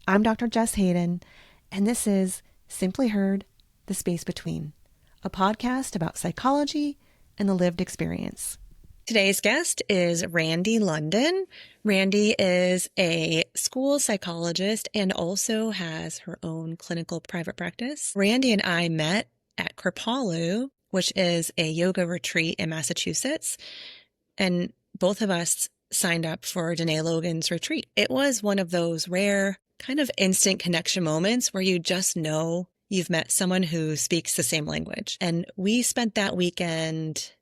I'm Dr. Jess Hayden, and this is Simply Heard, The Space Between, a podcast about psychology and the lived experience. Today's guest is Randie London. Randie is a school psychologist and also has her own clinical private practice. Randie and I met at Kripalu, which is a yoga retreat in Massachusetts, and both of us signed up for Danae Logan's retreat. It was one of those rare kind of instant connection moments where you just know you've met someone who speaks the same language. And we spent that weekend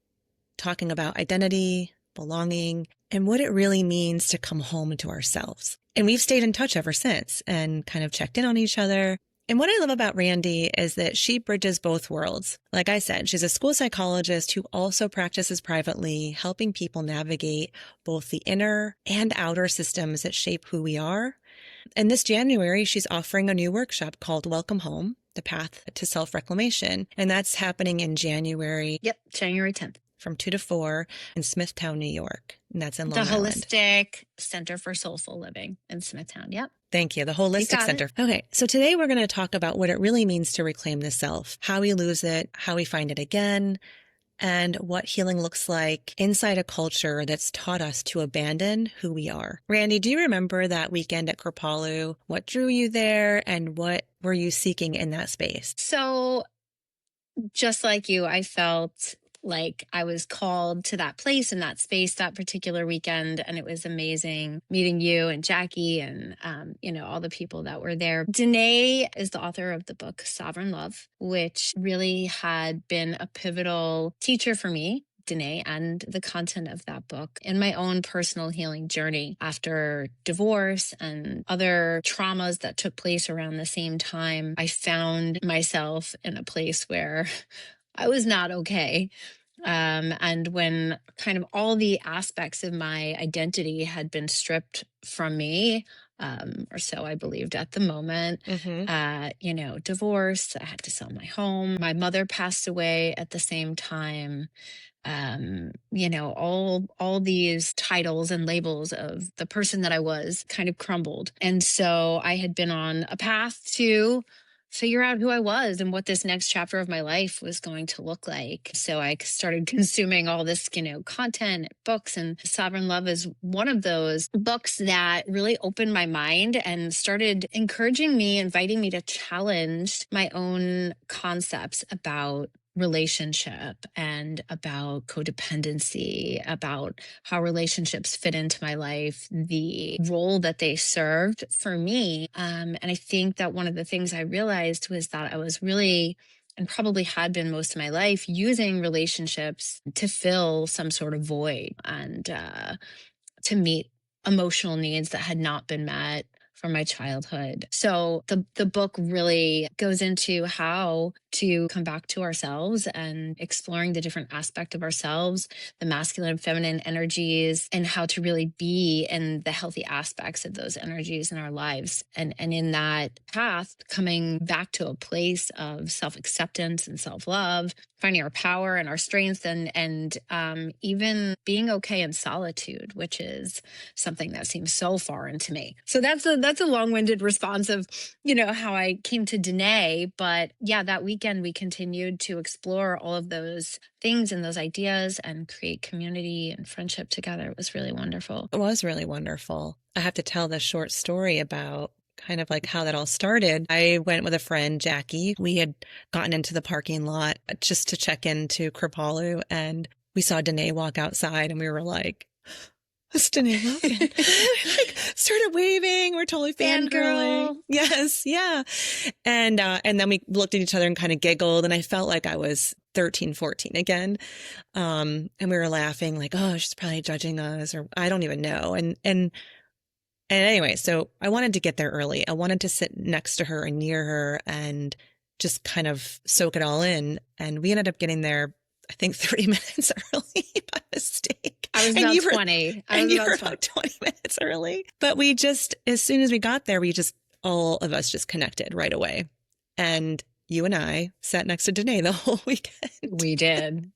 talking about identity, belonging, and what it really means to come home to ourselves. And we've stayed in touch ever since and kind of checked in on each other. And what I love about Randie is that she bridges both worlds. Like I said, she's a school psychologist who also practices privately, helping people navigate both the inner and outer systems that shape who we are. And this January, she's offering a new workshop called Welcome Home, The Path to Self-Reclamation. And that's happening in January. Yep, January 10th. From 2 to 4 in Smithtown, New York. And that's in Long The Island. Holistic Center for Soulful Living in Smithtown. Yep. Thank you. The Holistic Center. Okay. So today we're going to talk about what it really means to reclaim the self, how we lose it, how we find it again, and what healing looks like inside a culture that's taught us to abandon who we are. Randie, do you remember that weekend at Kripalu? What drew you there and what were you seeking in that space? So just like you, I felt like I was called to that place and that space that particular weekend. And it was amazing meeting you and Jackie and, all the people that were there. Danae is the author of the book Sovereign Love, which really had been a pivotal teacher for me, Danae, and the content of that book in my own personal healing journey after divorce and other traumas that took place around the same time. I found myself in a place where I was not okay. And when kind of all the aspects of my identity had been stripped from me, or so I believed at the moment, divorce, I had to sell my home. My mother passed away at the same time. All these titles and labels of the person that I was kind of crumbled. And so I had been on a path to figure out who I was and what this next chapter of my life was going to look like. So I started consuming all this, content, books, and Sovereign Love is one of those books that really opened my mind and started encouraging me, inviting me to challenge my own concepts about relationship and about codependency, about how relationships fit into my life, the role that they served for me. And I think that one of the things I realized was that I was really, and probably had been most of my life, using relationships to fill some sort of void and to meet emotional needs that had not been met from my childhood. So the book really goes into how to come back to ourselves and exploring the different aspects of ourselves, the masculine and feminine energies, and how to really be in the healthy aspects of those energies in our lives. And in that path, coming back to a place of self-acceptance and self-love, finding our power and our strengths, and even being okay in solitude, which is something that seems so foreign to me. So that's a long-winded response of, how I came to Danae. But yeah, that weekend we continued to explore all of those things and those ideas and create community and friendship together. It was really wonderful. It was really wonderful. I have to tell this short story about kind of like how that all started. I went with a friend, Jackie. We had gotten into the parking lot just to check into Kripalu, and we saw Danae walk outside, and we were like, "It's Danae Logan." Started waving. We're totally fangirling. Yes, yeah. And then we looked at each other and kind of giggled, and I felt like I was 13, 14 again. And we were laughing like, "Oh, she's probably judging us," or I don't even know. And anyway, so I wanted to get there early. I wanted to sit next to her and near her and just kind of soak it all in. And we ended up getting there, I think, 30 minutes early by mistake. I was about 20. You were about 20 minutes early. But we just, as soon as we got there, all of us just connected right away. And you and I sat next to Danae the whole weekend. We did.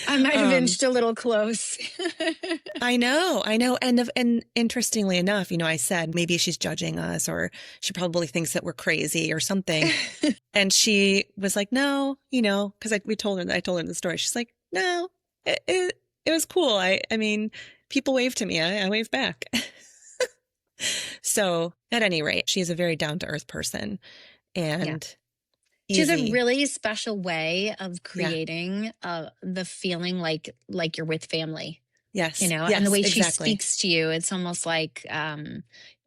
I might have inched a little close. I know. And interestingly enough, I said, maybe she's judging us, or she probably thinks that we're crazy or something. And she was like, no, because I told her the story. She's like, no, it was cool. I mean, people waved to me. I waved back. So at any rate, she's a very down to earth person, and She has a easy. really special way of creating the feeling like you're with family. Yes. And the way she exactly. speaks to you, it's almost like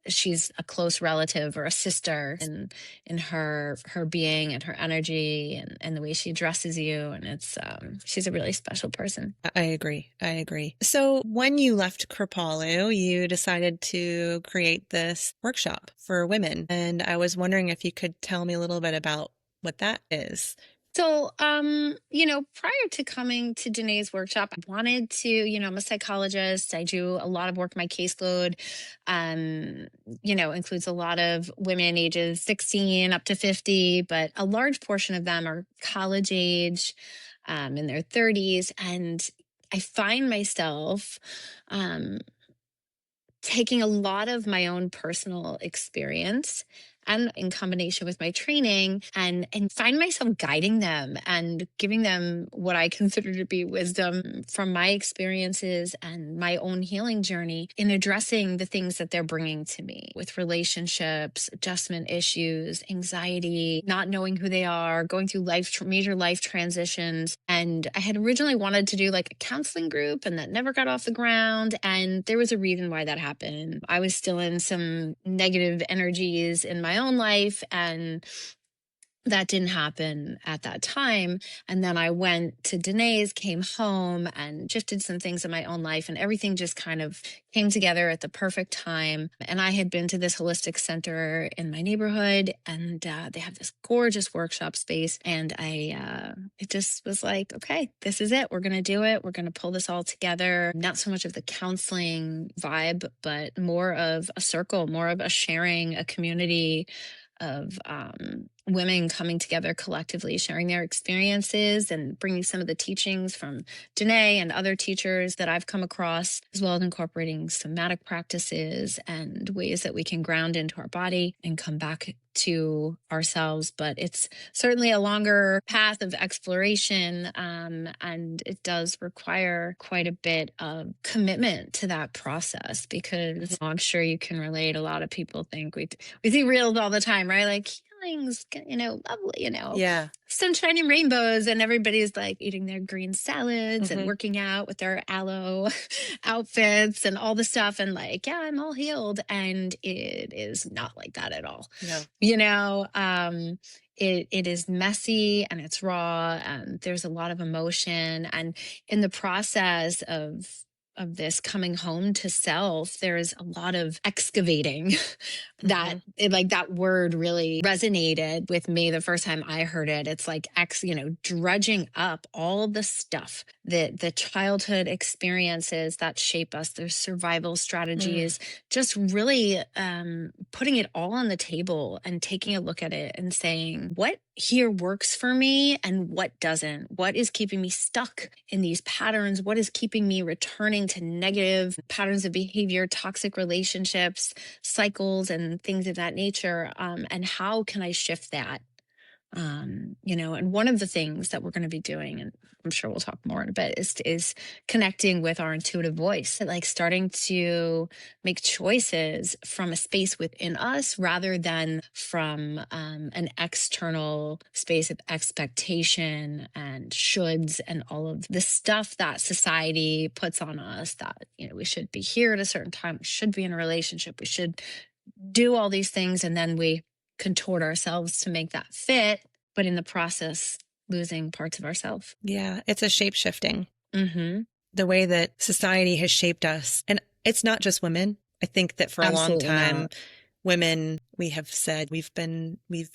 she's a close relative or a sister in her being and her energy and the way she addresses you. And it's she's a really special person. I agree. So when you left Kripalu, you decided to create this workshop for women. And I was wondering if you could tell me a little bit about what that is. So, prior to coming to Danae's workshop, I wanted to, I'm a psychologist. I do a lot of work. My caseload, includes a lot of women ages 16 up to 50, but a large portion of them are college age, in their 30s. And I find myself, taking a lot of my own personal experience and in combination with my training and find myself guiding them and giving them what I consider to be wisdom from my experiences and my own healing journey in addressing the things that they're bringing to me with relationships, adjustment issues, anxiety, not knowing who they are, going through major life transitions. And I had originally wanted to do like a counseling group, and that never got off the ground. And there was a reason why that happened. I was still in some negative energies in my own life, and that didn't happen at that time. And then I went to Danae's, came home and shifted some things in my own life, and everything just kind of came together at the perfect time. And I had been to this holistic center in my neighborhood, and they have this gorgeous workshop space. And it just was like, okay, this is it. We're going to do it. We're going to pull this all together. Not so much of the counseling vibe, but more of a circle, more of a sharing, a community of women coming together collectively, sharing their experiences and bringing some of the teachings from Danae and other teachers that I've come across, as well as incorporating somatic practices and ways that we can ground into our body and come back to ourselves. But it's certainly a longer path of exploration, and it does require quite a bit of commitment to that process, because I'm sure you can relate. A lot of people think we see reels all the time, right? Like healing's, lovely, Yeah. sunshine and rainbows, and everybody's like eating their green salads and working out with their aloe outfits and all the stuff, and like, yeah, I'm all healed. And it is not like that at all. No. It is messy and it's raw, and there's a lot of emotion. And in the process of this coming home to self, there is a lot of excavating that that word really resonated with me the first time I heard it. It's like drudging up all the stuff that the childhood experiences that shape us, their survival strategies, just really putting it all on the table and taking a look at it and saying, what here works for me and what doesn't? What is keeping me stuck in these patterns? What is keeping me returning to negative patterns of behavior, toxic relationships, cycles, and things of that nature? And how can I shift that? And one of the things that we're going to be doing, and I'm sure we'll talk more in a bit, is connecting with our intuitive voice, like starting to make choices from a space within us rather than from an external space of expectation and shoulds and all of the stuff that society puts on us, that, we should be here at a certain time, we should be in a relationship, we should do all these things, and then we contort ourselves to make that fit, but in the process, losing parts of ourselves. Yeah, it's a shape-shifting. The way that society has shaped us. And it's not just women. I think that for a long time, women, we have said we've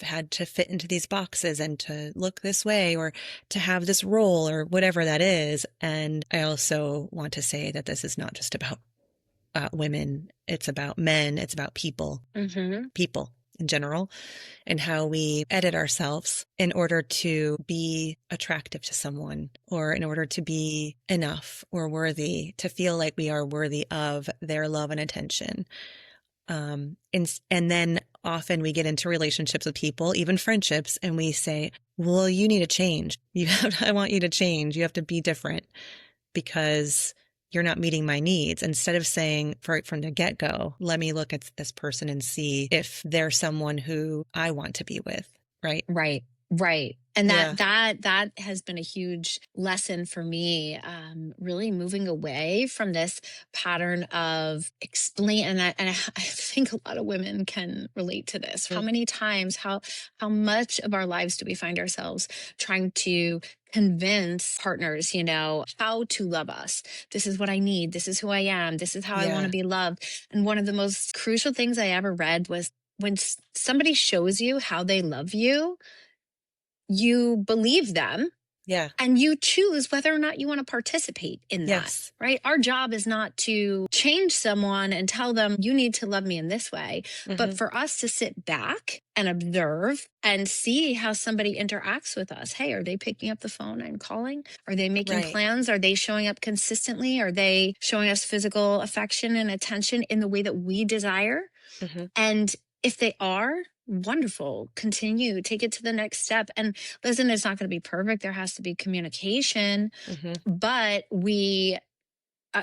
had to fit into these boxes and to look this way or to have this role or whatever that is. And I also want to say that this is not just about women. It's about men. It's about people. People. in general, and how we edit ourselves in order to be attractive to someone, or in order to be enough or worthy, to feel like we are worthy of their love and attention. And then often we get into relationships with people, even friendships, and we say, well, you need to change. I want you to change. You have to be different because you're not meeting my needs. Instead of saying from the get-go, let me look at this person and see if they're someone who I want to be with. Right. Right. Right. And Yeah. that has been a huge lesson for me, really moving away from this pattern of explain. And I think a lot of women can relate to this. How many times, how much of our lives do we find ourselves trying to convince partners, how to love us? This is what I need. This is who I am. This is how I want to be loved. And one of the most crucial things I ever read was when somebody shows you how they love you, you believe them. Yeah. And you choose whether or not you want to participate in that. Yes. Right? Our job is not to change someone and tell them you need to love me in this way, but for us to sit back and observe and see how somebody interacts with us. Hey, are they picking up the phone and calling? Are they making plans? Are they showing up consistently? Are they showing us physical affection and attention in the way that we desire? And if they are, wonderful, continue, take it to the next step. And listen, it's not going to be perfect. There has to be communication, but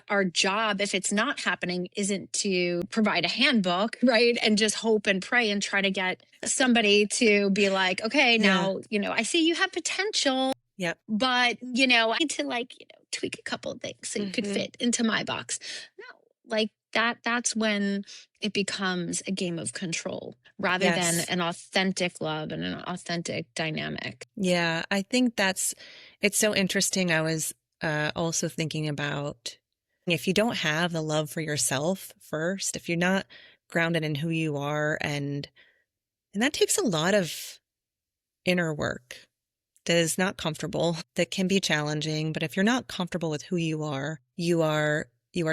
our job, if it's not happening, isn't to provide a handbook, right? And just hope and pray and try to get somebody to be like, okay, now, I see you have potential. Yep. But, I need to tweak a couple of things so you could fit into my box. No, that's when it becomes a game of control rather than an authentic love and an authentic dynamic. Yeah, I think it's so interesting. I was also thinking about if you don't have the love for yourself first, if you're not grounded in who you are, and that takes a lot of inner work that is not comfortable, that can be challenging. But if you're not comfortable with who you are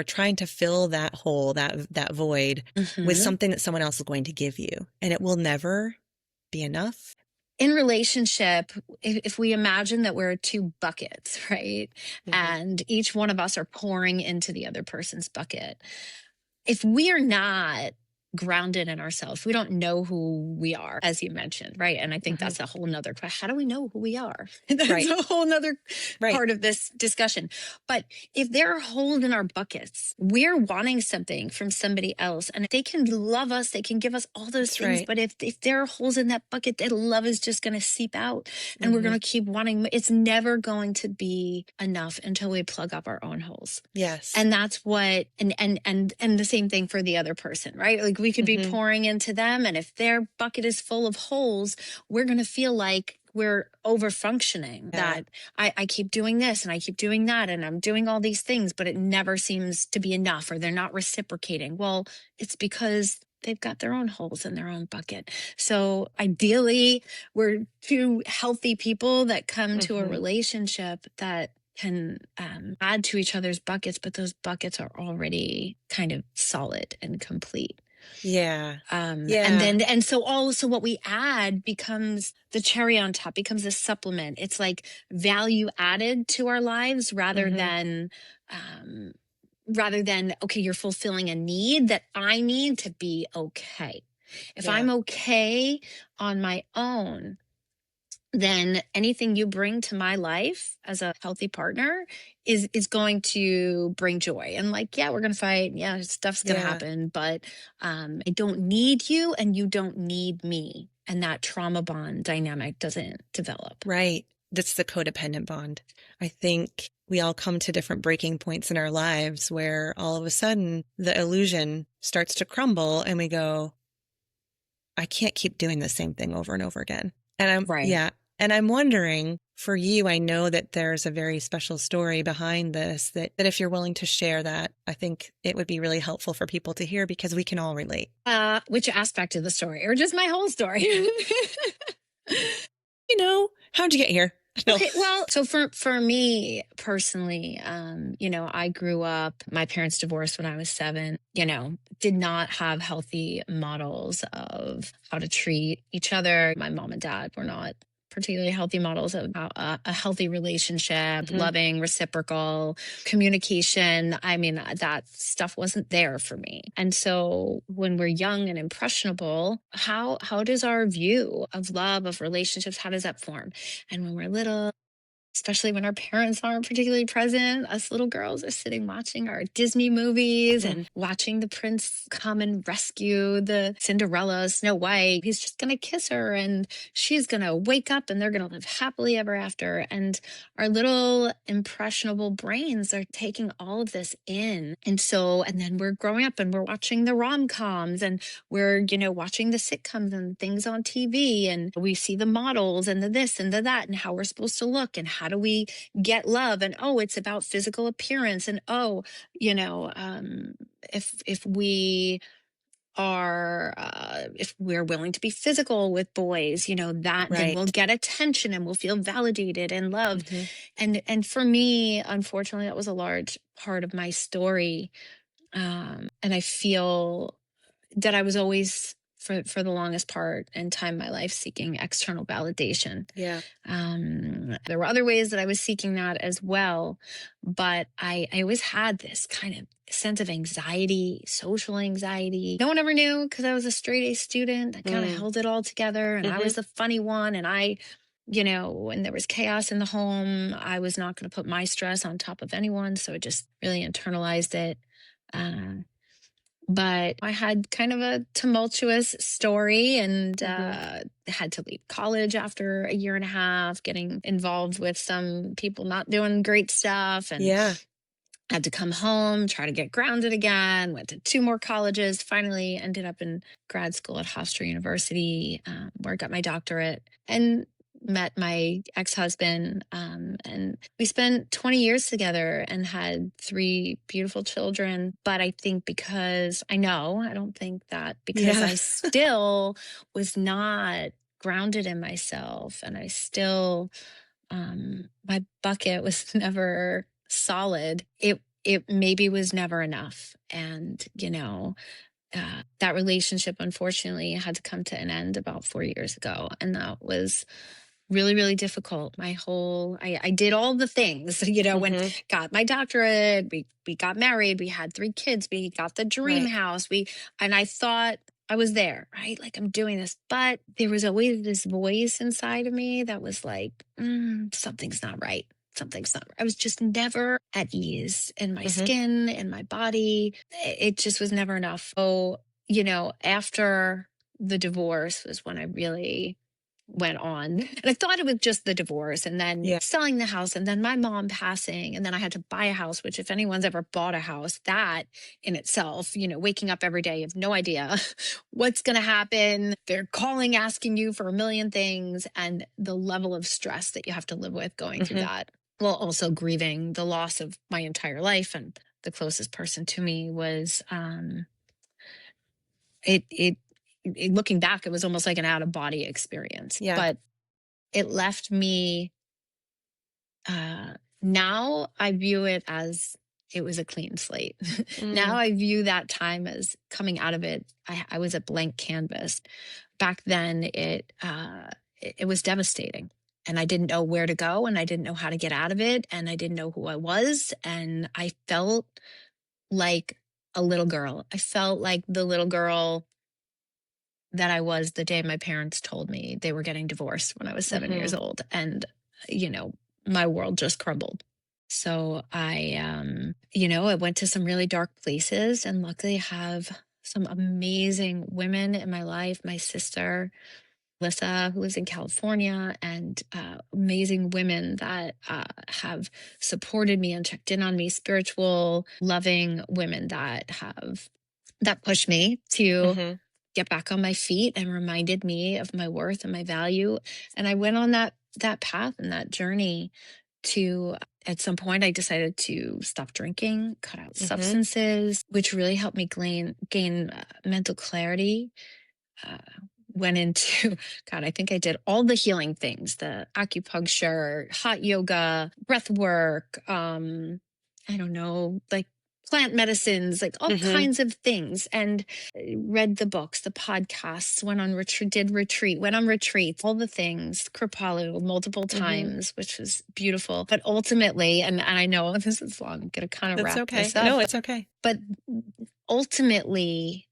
trying to fill that hole, that void with something that someone else is going to give you, and it will never be enough. In relationship, if we imagine that we're two buckets, right? And each one of us are pouring into the other person's bucket. If we are not grounded in ourselves, we don't know who we are, as you mentioned, right? And I think that's a whole nother question. How do we know who we are? That's a whole nother part of this discussion. But if there are holes in our buckets, we're wanting something from somebody else, and they can love us, they can give us all those things. But if there are holes in that bucket, that love is just going to seep out, and we're going to keep wanting. It's never going to be enough until we plug up our own holes. Yes. And that's what, and the same thing for the other person, right? Like we could be pouring into them, and if their bucket is full of holes, we're going to feel like we're over functioning, that I keep doing this and I keep doing that and I'm doing all these things, but it never seems to be enough, or they're not reciprocating. Well, it's because they've got their own holes in their own bucket. So ideally, we're two healthy people that come to a relationship that can add to each other's buckets, but those buckets are already kind of solid and complete. And so what we add becomes the cherry on top, becomes a supplement. It's like value added to our lives rather than okay, you're fulfilling a need that I need to be okay. If I'm okay on my own, then anything you bring to my life as a healthy partner is going to bring joy. And we're going to fight. Yeah, stuff's going to happen, but I don't need you and you don't need me. And that trauma bond dynamic doesn't develop. Right. That's the codependent bond. I think we all come to different breaking points in our lives where all of a sudden the illusion starts to crumble and we go, I can't keep doing the same thing over and over again. And I'm wondering, for you, I know that there's a very special story behind this, that if you're willing to share that, I think it would be really helpful for people to hear, because we can all relate. Which aspect of the story, or just my whole story? How'd you get here? No. Okay, well, so for me personally, I grew up, my parents divorced when I was 7, did not have healthy models of how to treat each other. My mom and dad were not particularly healthy models of how a healthy relationship, Mhm. loving, reciprocal communication. I mean, that stuff wasn't there for me. And so when we're young and impressionable, how does our view of love, of relationships, how does that form? And when we're little, especially when our parents aren't particularly present, us little girls are sitting watching our Disney movies Mhm. and watching the prince come and rescue the Cinderella, Snow White. He's just going to kiss her and she's going to wake up and they're going to live happily ever after. And our little impressionable brains are taking all of this in. And then we're growing up and we're watching the rom-coms and we're, watching the sitcoms and things on TV, and we see the models and the this and the that and how we're supposed to look and how do we get love, and oh, it's about physical appearance, and oh, you know, um, if we are if we're willing to be physical with boys, that then we'll Right. get attention and we'll feel validated and loved. Mhm. And for me, unfortunately, that was a large part of my story. And I feel that I was always, for the longest part and time of my life, seeking external validation. Yeah. There were other ways that I was seeking that as well, but I always had this kind of sense of anxiety, social anxiety. No one ever knew because I was a straight A student. I kind of Mm. held it all together, and I Mhm. was the funny one. And when there was chaos in the home, I was not going to put my stress on top of anyone. So I just really internalized it. Uh, but I had kind of a tumultuous story, and Mhm. had to leave college after a year and a half, getting involved with some people not doing great stuff, and Yeah. had to come home, try to get grounded again, went to 2 more colleges, finally ended up in grad school at Hofstra University, where I got my doctorate, and met my ex-husband. And we spent 20 years together and had 3 beautiful children. But I think I don't think that because Yeah. I still was not grounded in myself, and I still, my bucket was never solid. It maybe was never enough. And that relationship unfortunately had to come to an end about 4 years ago, and that was really, really difficult. I did all the things, when Mhm. got my doctorate, we got married, we had 3 kids, we got the dream Right. house, and I thought I was there, right? Like, I'm doing this, but there was always this voice inside of me that was like, something's not right. Something's not. I was just never at ease in my Mhm. skin, in my body. It just was never enough. So, after the divorce was when I really went on. And I thought it was just the divorce and then Yeah. selling the house and then my mom passing. And then I had to buy a house, which, if anyone's ever bought a house, that in itself, waking up every day, you have no idea what's going to happen. They're calling, asking you for a million things, and the level of stress that you have to live with going through Mhm. that. While also grieving the loss of my entire life, and the closest person to me was, it, it, looking back, it was almost like an out of body experience, Yeah. but it left me, now I view it as it was a clean slate. Now Mm. I view that time as coming out of it. I was a blank canvas. Back then, it was devastating, and I didn't know where to go, and I didn't know how to get out of it, and I didn't know who I was, and I felt like a little girl. I felt like the little girl that I was the day my parents told me they were getting divorced when I was 7 years Mhm. old. And, you know, my world just crumbled. So I went to some really dark places, and luckily have some amazing women in my life. My sister, Lissa, who is in California, and amazing women that have supported me and checked in on me, spiritual, loving women that pushed me to Mhm. get back on my feet and reminded me of my worth and my value. And I went on that path and that journey to, at some point I decided to stop drinking, cut out Mhm. substances, which really helped me gain mental clarity, uh, went into, God, I think I did all the healing things, the acupuncture, hot yoga, breath work, I don't know, like plant medicines, like all Mm-hmm. kinds of things. And read the books, the podcasts, went on went on retreats, all the things, Kripalu multiple Mm-hmm. times, which was beautiful. But ultimately, and I know this is long, I'm going to kind of That's wrap okay. this up, No, it's okay. but ultimately,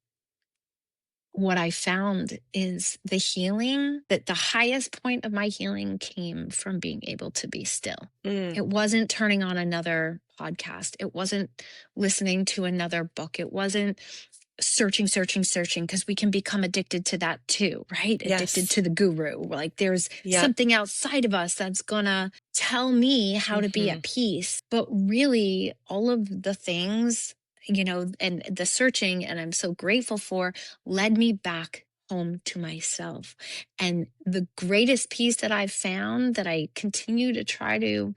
what I found is the healing, that the highest point of my healing came from being able to be still. Mm. It wasn't turning on another podcast. It wasn't listening to another book. It wasn't searching, because we can become addicted to that too, right? Addicted Yes. to the guru. Like there's Yep. something outside of us that's gonna tell me how to be Mm-hmm. at peace. But really, all of the things, and the searching, and I'm so grateful for, led me back home to myself. And the greatest peace that I've found, that I continue to try to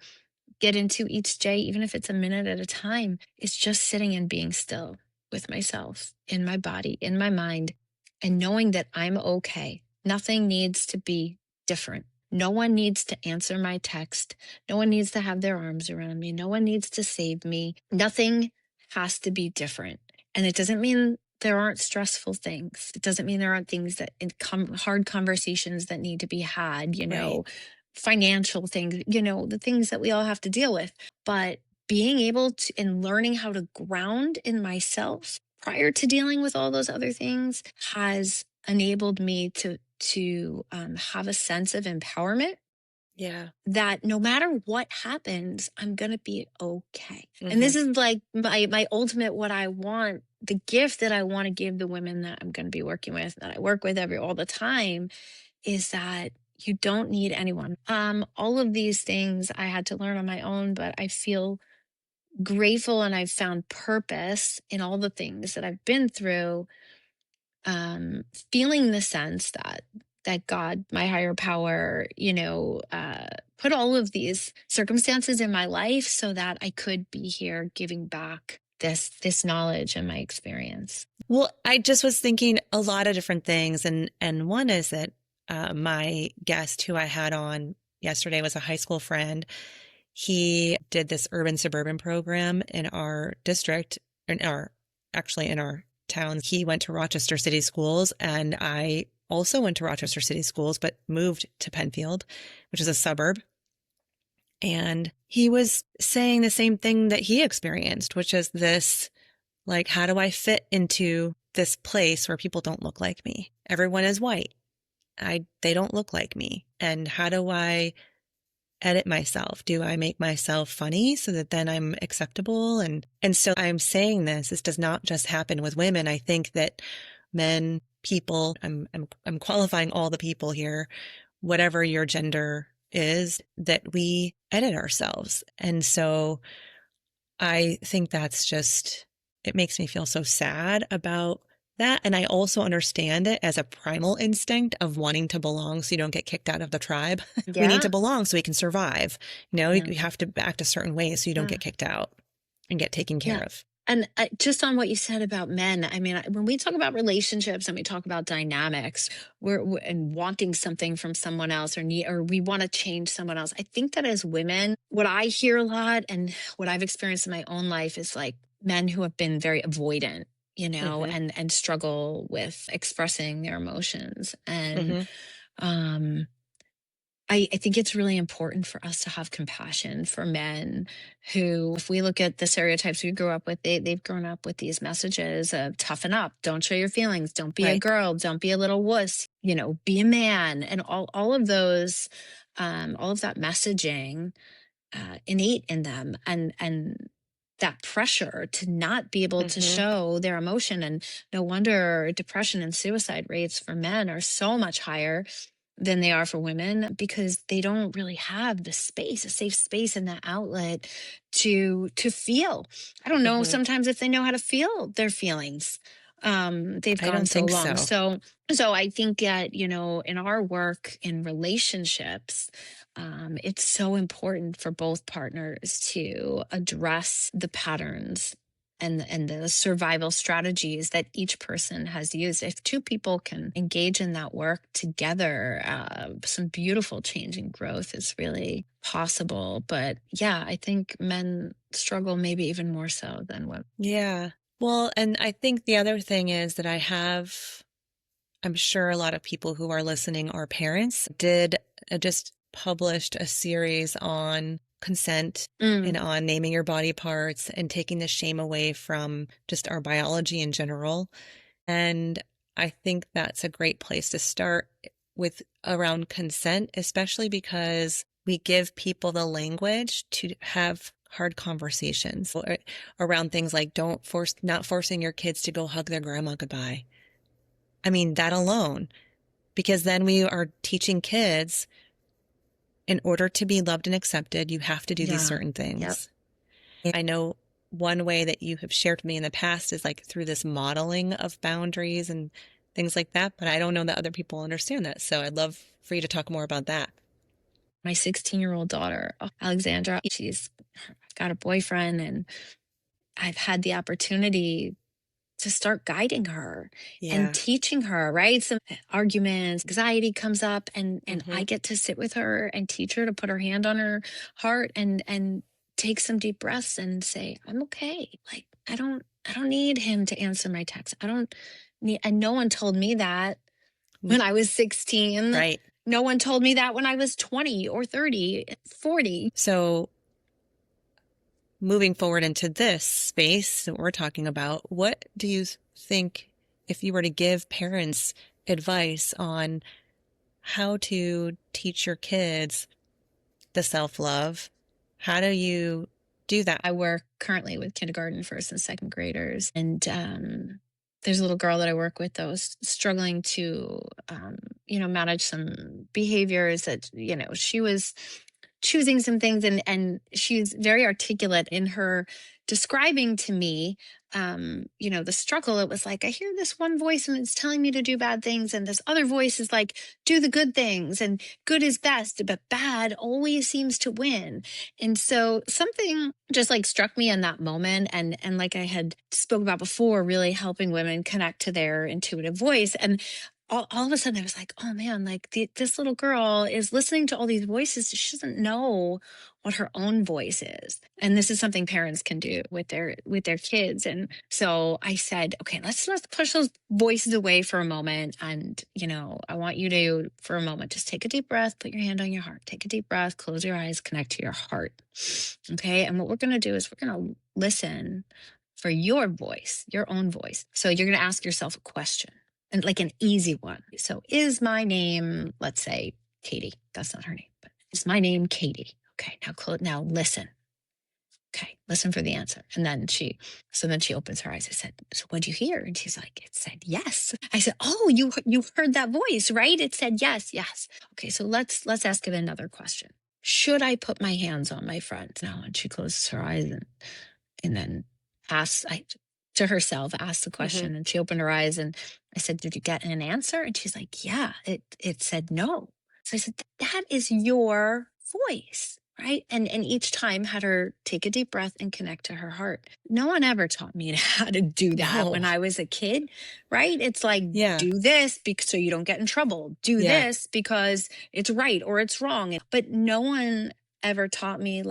get into each day, even if it's a minute at a time, is just sitting and being still with myself, in my body, in my mind, and knowing that I'm okay. Nothing needs to be different. No one needs to answer my text. No one needs to have their arms around me. No one needs to save me. Nothing has to be different. And it doesn't mean there aren't stressful things. It doesn't mean there aren't things that hard conversations that need to be had, Right. financial things, the things that we all have to deal with. But being able to, and learning how to ground in myself prior to dealing with all those other things, has enabled me to have a sense of empowerment, Yeah. that no matter what happens, I'm going to be okay. And Mm-hmm. this is like my ultimate, what I want, the gift that I want to give the women that I'm going to be working with, that I work with all the time, is that you don't need anyone. All of these things I had to learn on my own, but I feel grateful, and I've found purpose in all the things that I've been through. Feeling the sense that God, my higher power, put all of these circumstances in my life so that I could be here giving back this knowledge and my experience. Well, I just was thinking a lot of different things, and one is that my guest who I had on yesterday was a high school friend. He did this urban suburban program in our district, actually in our town. He went to Rochester City Schools, and I also went to Rochester City Schools, but moved to Penfield, which is a suburb. And he was saying the same thing that he experienced, which is this, like, how do I fit into this place where people don't look like me? Everyone is white. They don't look like me. And how do I edit myself? Do I make myself funny so that then I'm acceptable? And so I'm saying this does not just happen with women. I think that men, people, I'm qualifying all the people here, whatever your gender is, that we edit ourselves. And so I think that's just, it makes me feel so sad about that. And I also understand it as a primal instinct of wanting to belong so you don't get kicked out of the tribe. We need to Yeah. belong so we can survive. You Yeah. have to act a certain way so you don't Yeah. get kicked out and get taken care Yeah. of. And just on what you said about men, I mean, when we talk about relationships and we talk about dynamics, and wanting something from someone else, or we want to change someone else. I think that as women, what I hear a lot and what I've experienced in my own life is like men who have been very avoidant, Mm-hmm. and struggle with expressing their emotions. And Mm-hmm. um I think it's really important for us to have compassion for men who, if we look at the stereotypes we grew up with, they've grown up with these messages of toughen up, don't show your feelings, don't be a Right. girl, don't be a little wuss, be a man. And all of those, all of that messaging innate in them. And that pressure to not be able to Mm-hmm. show their emotion. And no wonder depression and suicide rates for men are so much higher than they are for women, because they don't really have the space, a safe space and that outlet to feel. I don't know Mm-hmm. sometimes if they know how to feel their feelings. They've I gone don't so think long. so. So I think that, in our work in relationships, it's so important for both partners to address the patterns and the survival strategies that each person has used. If two people can engage in that work together, some beautiful change and growth is really possible. But yeah, I think men struggle maybe even more so than women. Yeah. Well, and I think the other thing is that I'm sure a lot of people who are listening are parents, just published a series on consent and on naming your body parts and taking the shame away from just our biology in general. And I think that's a great place to start with around consent, especially because we give people the language to have hard conversations around things like not forcing your kids to go hug their grandma goodbye. I mean, that alone, because then we are teaching kids in order to be loved and accepted, you have to do these certain things. Yep. I know one way that you have shared with me in the past is like through this modeling of boundaries and things like that, but I don't know that other people understand that. So I'd love for you to talk more about that. My 16-year-old daughter, Alexandra, she's got a boyfriend, and I've had the opportunity to start guiding her and teaching her, right? Some arguments, anxiety comes up, and I get to sit with her and teach her to put her hand on her heart and take some deep breaths and say, I'm okay. Like, I don't need him to answer my text. And no one told me that when I was 16. Right. No one told me that when I was 20 or 30, 40. So moving forward into this space that we're talking about, what do you think, if you were to give parents advice on how to teach your kids the self-love, how do you do that? I work currently with kindergarten, first and second graders, and there's a little girl that I work with that was struggling to, manage some behaviors that, she was choosing some things, and she's very articulate in her describing to me, the struggle. It was like, I hear this one voice and it's telling me to do bad things, and this other voice is like, do the good things, and good is best, but bad always seems to win. And so something just like struck me in that moment, and like I had spoke about before, really helping women connect to their intuitive voice. And all of a sudden I was like, oh man, like this little girl is listening to all these voices. She doesn't know what her own voice is. And this is something parents can do with their kids. And so I said, okay, let's push those voices away for a moment. And, I want you to, for a moment, just take a deep breath, put your hand on your heart, take a deep breath, close your eyes, connect to your heart. Okay. And what we're going to do is we're going to listen for your voice, your own voice. So you're going to ask yourself a question. And like an easy one. So is my name, let's say, Katie? That's not her name, but is my name Katie? Okay, now listen. Okay, listen for the answer. And then she opens her eyes. I said, so what'd you hear? And she's like, it said yes. I said, oh, you heard that voice, right? It said yes. Okay, so let's ask it another question. Should I put my hands on my front now? And she closes her eyes and then asks to herself, asked the question, and she opened her eyes, and I said, did you get an answer? And she's like, yeah, it said no. So I said, that is your voice, right? And each time had her take a deep breath and connect to her heart. No one ever taught me how to do that when I was a kid, right? It's like, do this so you don't get in trouble. Do this because it's right or it's wrong. But no one ever taught me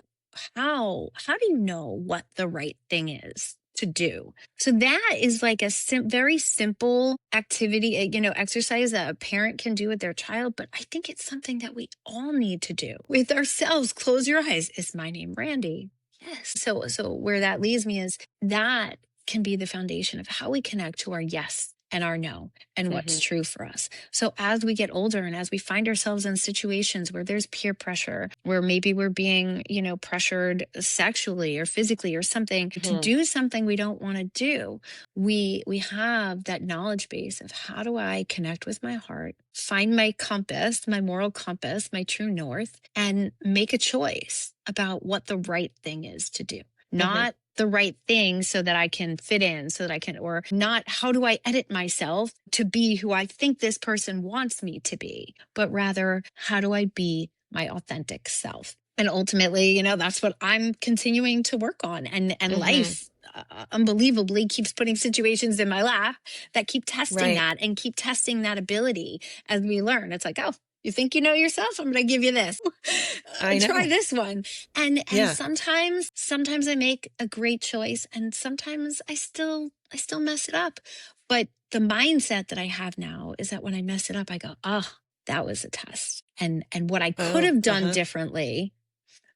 how do you know what the right thing is to do? So that is like a very simple activity, exercise that a parent can do with their child. But I think it's something that we all need to do with ourselves. Close your eyes. Is my name Randie? Yes. So where that leads me is that can be the foundation of how we connect to our yes and our no and what's true for us. So as we get older and as we find ourselves in situations where there's peer pressure, where maybe we're being, pressured sexually or physically or something to do something we don't want to do, we have that knowledge base of how do I connect with my heart, find my compass, my moral compass, my true north, and make a choice about what the right thing is to do. Not the right thing so that I can fit in, so that I can, or not how do I edit myself to be who I think this person wants me to be, but rather how do I be my authentic self? And ultimately, that's what I'm continuing to work on. And life unbelievably keeps putting situations in my lap that keep testing Right. that and keep testing that ability as we learn. It's like, oh, you think you know yourself? I'm going to give you this. I Try know. this one. And Yeah. sometimes I make a great choice, and sometimes I still mess it up. But the mindset that I have now is that when I mess it up, I go, oh, that was a test. And what I could Oh, have done uh-huh. differently,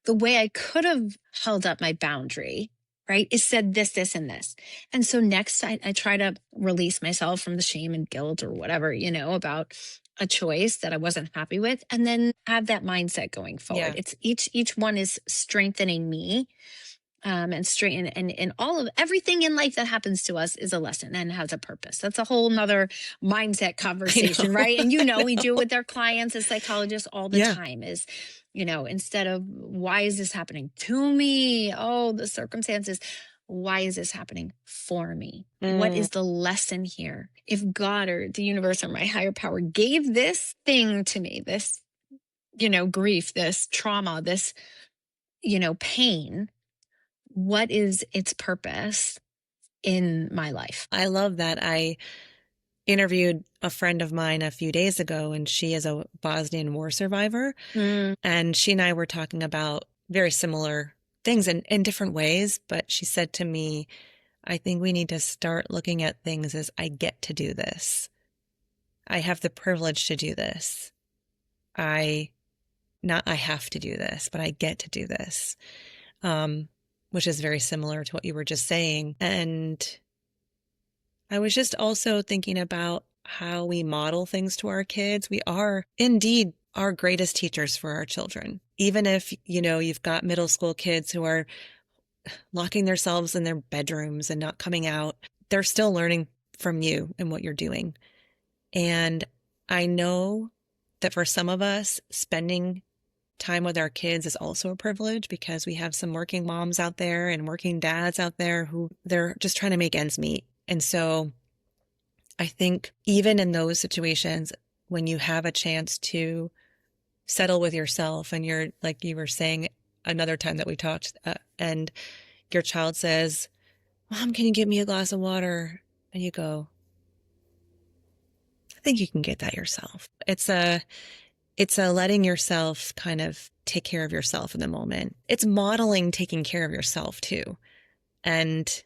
the way I could have held up my boundary, right, is said this, this, and this. And so next, I try to release myself from the shame and guilt or whatever, about a choice that I wasn't happy with, and then have that mindset going forward. Yeah. It's each one is strengthening me, and straighten, and all of everything in life that happens to us is a lesson and has a purpose. That's a whole nother mindset I conversation, know. right? And I we do it know. with our clients as psychologists all the Yeah. time, is instead of why is this happening to me, oh, the circumstances, why is this happening for me? What Mm, is the lesson here? If God or the universe or my higher power gave this thing to me, this grief, this trauma, this pain, what is its purpose in my life? I love that. I interviewed a friend of mine a few days ago, and she is a Bosnian war survivor. Mm, And she and I were talking about very similar things in different ways. But she said to me, I think we need to start looking at things as I get to do this. I have the privilege to do this. I not I have to do this, but I get to do this. Which is very similar to what you were just saying. And I was just also thinking about how we model things to our kids. We are indeed our greatest teachers for our children. Even if, you've got middle school kids who are locking themselves in their bedrooms and not coming out, they're still learning from you and what you're doing. And I know that for some of us, spending time with our kids is also a privilege because we have some working moms out there and working dads out there who they're just trying to make ends meet. And so I think even in those situations, when you have a chance to settle with yourself and you're, like you were saying another time that we talked, and your child says, Mom, can you give me a glass of water? And you go, I think you can get that yourself. It's a letting yourself kind of take care of yourself in the moment. It's modeling taking care of yourself too. And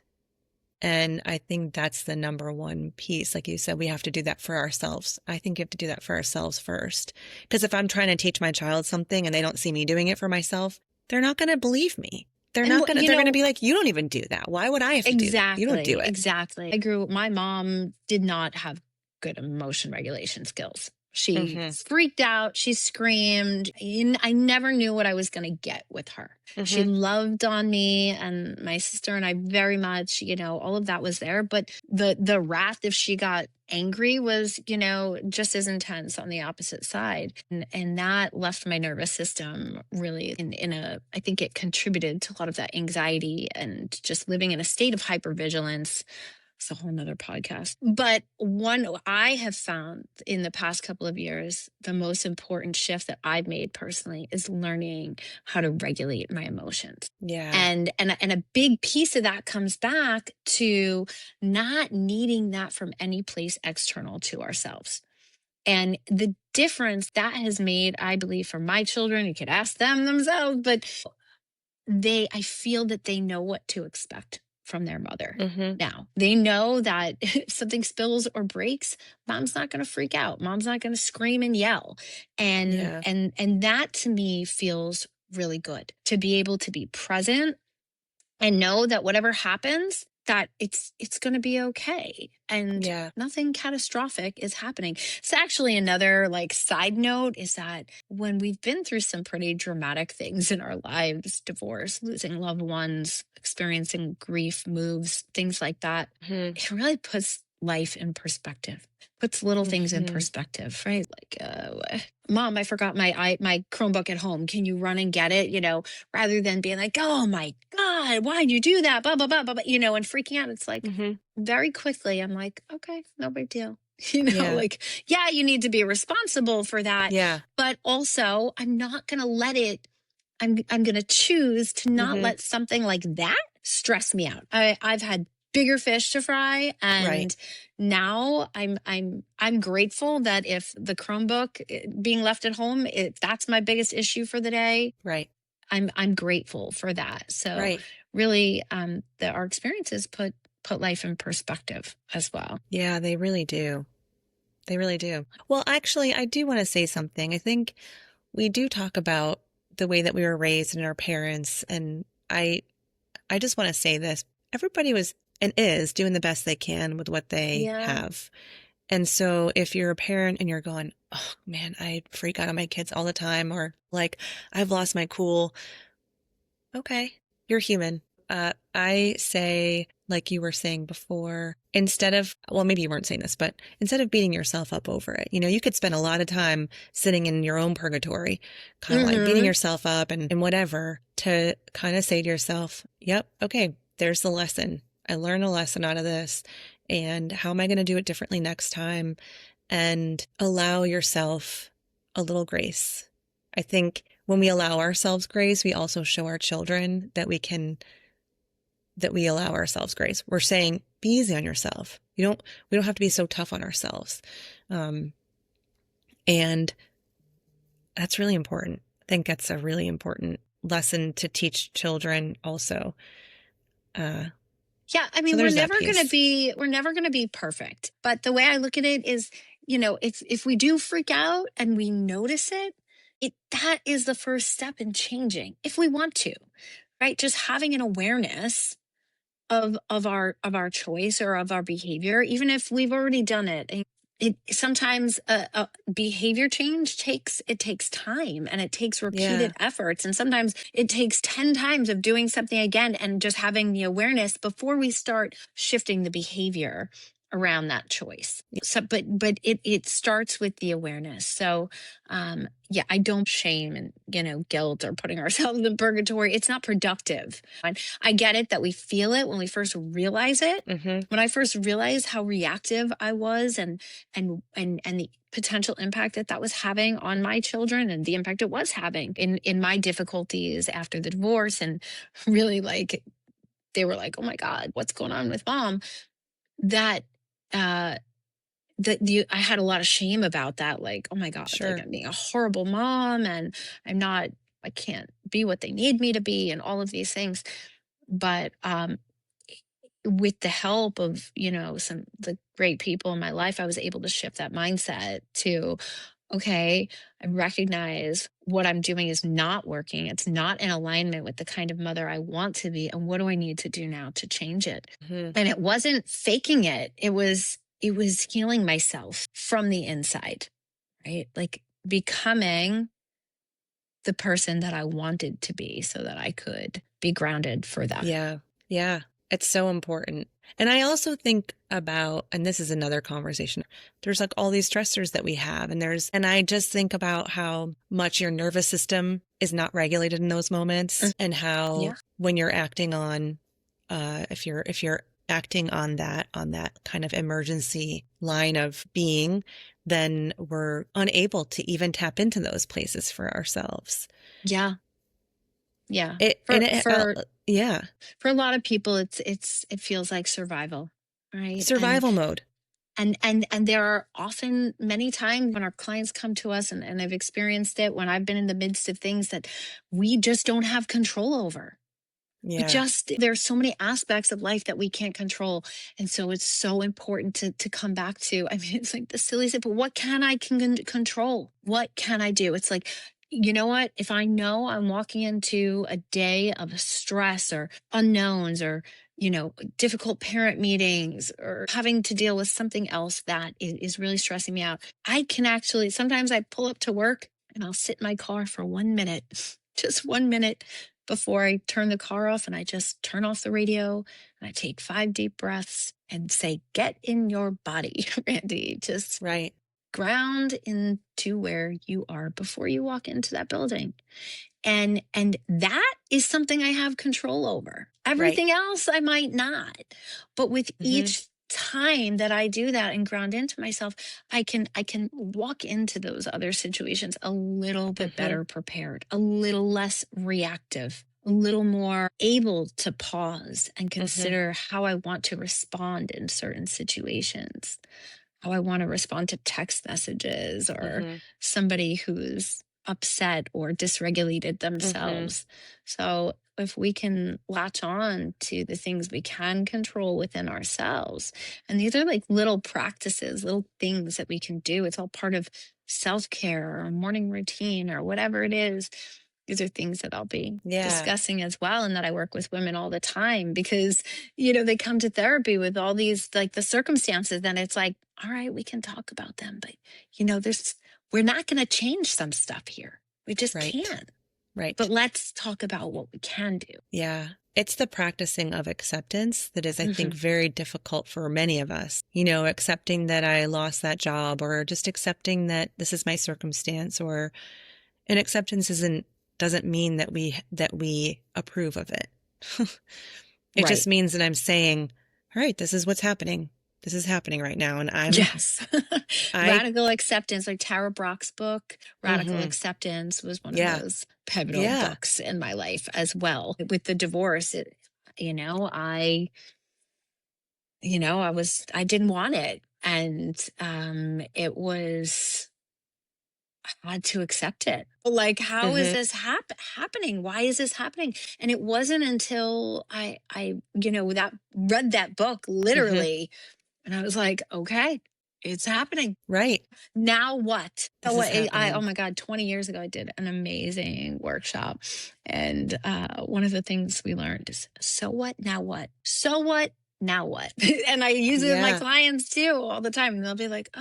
I think that's the number one piece. Like you said, we have to do that for ourselves. I think you have to do that for ourselves first. Because if I'm trying to teach my child something and they don't see me doing it for myself, they're not going to believe me. They're and not going to, they're going to know be like, you don't even do that. Why would I have to do that? You don't do it. exactly. My mom did not have good emotion regulation skills. She Mm-hmm. freaked out. She screamed. I never knew what I was going to get with her. She Mm-hmm. loved on me and my sister and I very much, all of that was there. But the wrath, if she got angry, was, just as intense on the opposite side. And that left my nervous system really I think it contributed to a lot of that anxiety and just living in a state of hypervigilance. It's a whole nother podcast. But one I have found in the past couple of years, the most important shift that I've made personally is learning how to regulate my emotions. Yeah. And a big piece of that comes back to not needing that from any place external to ourselves. And the difference that has made, I believe, for my children, you could ask them themselves, but I feel that they know what to expect from their mother. Mm-hmm. Now, they know that if something spills or breaks, mom's not going to freak out. Mom's not going to scream and yell. And Yeah. and that to me feels really good, to be able to be present and know that whatever happens, that it's going to be okay and Yeah. nothing catastrophic is happening. It's actually another side note is that when we've been through some pretty dramatic things in our lives, divorce, losing loved ones, experiencing grief, moves, things like that, Mm-hmm. it really puts life in perspective, puts little things in Mm-hmm. perspective, right? Mom, I forgot my Chromebook at home. Can you run and get it? Rather than being like, oh my God, why'd you do that? Blah, blah, blah, blah, blah, and freaking out. It's like Mm-hmm. very quickly, I'm like, okay, no big deal. Yeah. Yeah, you need to be responsible for that. Yeah. But also, I'm not going to let it, I'm going to choose to not Mm-hmm. let something like that stress me out. I've had bigger fish to fry, Right. and now I'm grateful that if the Chromebook being left at home, that's my biggest issue for the day. Right. I'm grateful for that. So Right. really, that our experiences put life in perspective as well. Yeah, they really do. They really do. Well, actually, I do want to say something. I think we do talk about the way that we were raised and our parents, and I just want to say this. Everybody was and is doing the best they can with what they Yeah. have. And so if you're a parent and you're going, oh man, I freak out on my kids all the time, or like, I've lost my cool. Okay, you're human. I say, like you were saying before, instead of, well, maybe you weren't saying this, but instead of beating yourself up over it, you could spend a lot of time sitting in your own purgatory, kind of like beating Mm-hmm. yourself up and whatever, to kind of say to yourself, yep, okay, there's the lesson. I learned a lesson out of this. And how am I going to do it differently next time? And allow yourself a little grace. I think when we allow ourselves grace, we also show our children that we allow ourselves grace. We're saying, be easy on yourself. We don't have to be so tough on ourselves. And that's really important. I think that's a really important lesson to teach children also. Yeah, I So mean, there's that piece. we're never gonna be perfect. But the way I look at it is, if we do freak out and we notice it, that is the first step in changing if we want to, right? Just having an awareness of our choice or of our behavior, even if we've already done it. And it sometimes behavior change takes time, and it takes repeated Yeah. efforts, and sometimes it takes 10 times of doing something again and just having the awareness before we start shifting the behavior around that choice. So but it starts with the awareness. So yeah, I don't shame and guilt or putting ourselves in purgatory. It's not productive. I get it that we feel it when we first realize it. Mm-hmm. When I first realized how reactive I was, and the potential impact that was having on my children, and the impact it was having in my difficulties after the divorce, and really, like, they were like, "Oh my God, what's going on with mom?" That uh I had a lot of shame about that. Like, oh my God, like, Sure. I'm being a horrible mom, and I'm not, I can't be what they need me to be, and all of these things. But with the help of some the great people in my life, I was able to shift that mindset to, okay, I recognize what I'm doing is not working. It's not in alignment with the kind of mother I want to be. And what do I need to do now to change it? Mm-hmm. And it wasn't faking it. It was healing myself from the inside, right? Like becoming the person that I wanted to be so that I could be grounded for them. Yeah. Yeah. It's so important. And I also think about, and this is another conversation, there's like all these stressors that we have. And I just think about how much your nervous system is not regulated in those moments, and how Yeah. when you're acting on, if you're acting on that kind of emergency line of being, then we're unable to even tap into those places for ourselves. Yeah. Yeah. It, and For it, for yeah, for a lot of people, it feels like survival, right? And survival mode. and there are often many times when our clients come to us, and I've experienced it when I've been in the midst of things that we just don't have control over. Yeah. There's so many aspects of life that we can't control. And so it's so important to come back to, I mean, it's like the silliest, but what can I control? What can I do? It's like, you know what? If I know I'm walking into a day of stress or unknowns, or, difficult parent meetings, or having to deal with something else that is really stressing me out, I can actually, sometimes I pull up to work and I'll sit in my car for 1 minute, just 1 minute, before I turn the car off, and I just turn off the radio, and I take 5 deep breaths and say, get in your body, Randie. Just Right. ground into where you are before you walk into that building. And that is something I have control over. Right. Everything else I might not. But with Hmm. each time that I do that and ground into myself, I can walk into those other situations a little bit Hmm. better prepared, a little less reactive, a little more able to pause and Mhm. consider how I want to respond in certain situations, how I want to respond to text messages or Mhm. somebody who's upset or dysregulated Mhm. themselves. So, if we can latch on to the things we can control within ourselves, and these are like little practices, little things that we can do, it's all part of self care or morning routine or whatever it is. These are things that I'll be Yeah. discussing as well, and that I work with women all the time because, they come to therapy with all these like the circumstances, and it's like, all right, we can talk about them, but we're not going to change some stuff here. We just Right. can't. But Right. let's talk about what we can do. Yeah. It's the practicing of acceptance that is, I think, Hmm. very difficult for many of us. Accepting that I lost that job, or just accepting that this is my circumstance, and acceptance doesn't mean that we approve of it. It just Right. means that I'm saying, all right, this is what's happening. This is happening right now. And Yes. I, Radical acceptance, like Tara Brach's book, Radical mm-hmm. Acceptance was one of Yeah. those pivotal Yeah. books in my life as well. With the divorce, you know, I, I didn't want it. And it was, I had to accept it. Like, how is Mm-hmm. this happening? Why is this happening? And it wasn't until that read that book Mm-hmm. literally, and I was like, okay, it's happening. Right. Now what? This is Oh happening. my God, 20 years ago, I did an amazing workshop. And one of the things we learned is, so what? Now what? So what? Now what? And I use it with my Yeah. clients too all the time. And they'll be like,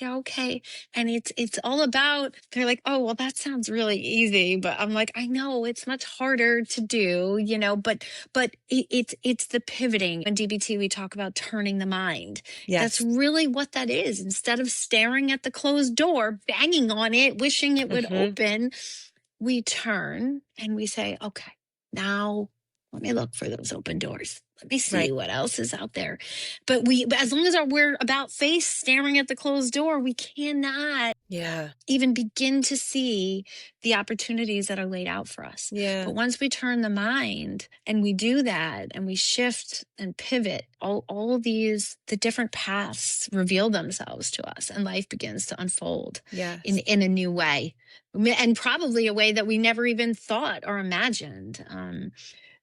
yeah, okay. And it's all about, they're like, oh, well, that sounds really easy. But I'm like, I know it's much harder to do, but it's the pivoting. In DBT, we talk about turning the mind. That's Yes. really what that is. Instead of staring at the closed door, banging on it, wishing it would Mm-hmm. open, we turn and we say, okay, now let me look for those open doors. Let me see Right. what else is out there. But as long as we're about face staring at the closed door, we cannot Yeah. even begin to see the opportunities that are laid out for us. Yeah. But once we turn the mind and we do that and we shift and pivot, all of the different paths reveal themselves to us, and life begins to unfold Yes. in a new way, and probably a way that we never even thought or imagined.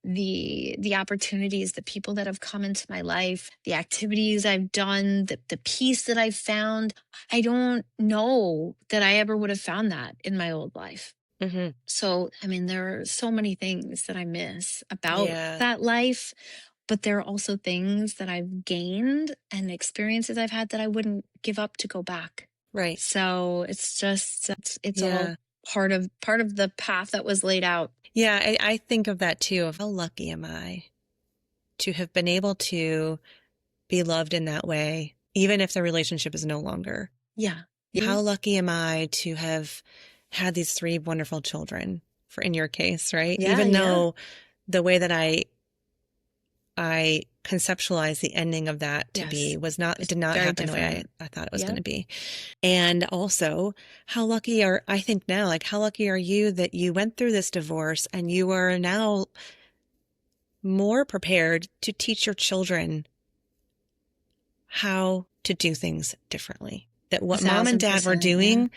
The opportunities, the people that have come into my life, the activities I've done, the peace that I've found. I don't know that I ever would have found that in my old life. Mm-hmm. So, I mean, there are so many things that I miss about Yeah. that life, but there are also things that I've gained and experiences I've had that I wouldn't give up to go back. Right. So it's just, it's all Yeah. part of the path that was laid out. Yeah. I think of that too, of how lucky am I to have been able to be loved in that way, even if the relationship is no longer. Yeah. How lucky am I to have had these three wonderful children, for in your case, right? Yeah. Even Yeah. though the way that I conceptualized the ending of that to be Yes. was not, it It's did not very happen the way different. I thought it was going Yep. to be. And also, I think now, like, how lucky are you that you went through this divorce and you are now more prepared to teach your children how to do things differently. That what mom and dad were 1,000%. Yeah. doing,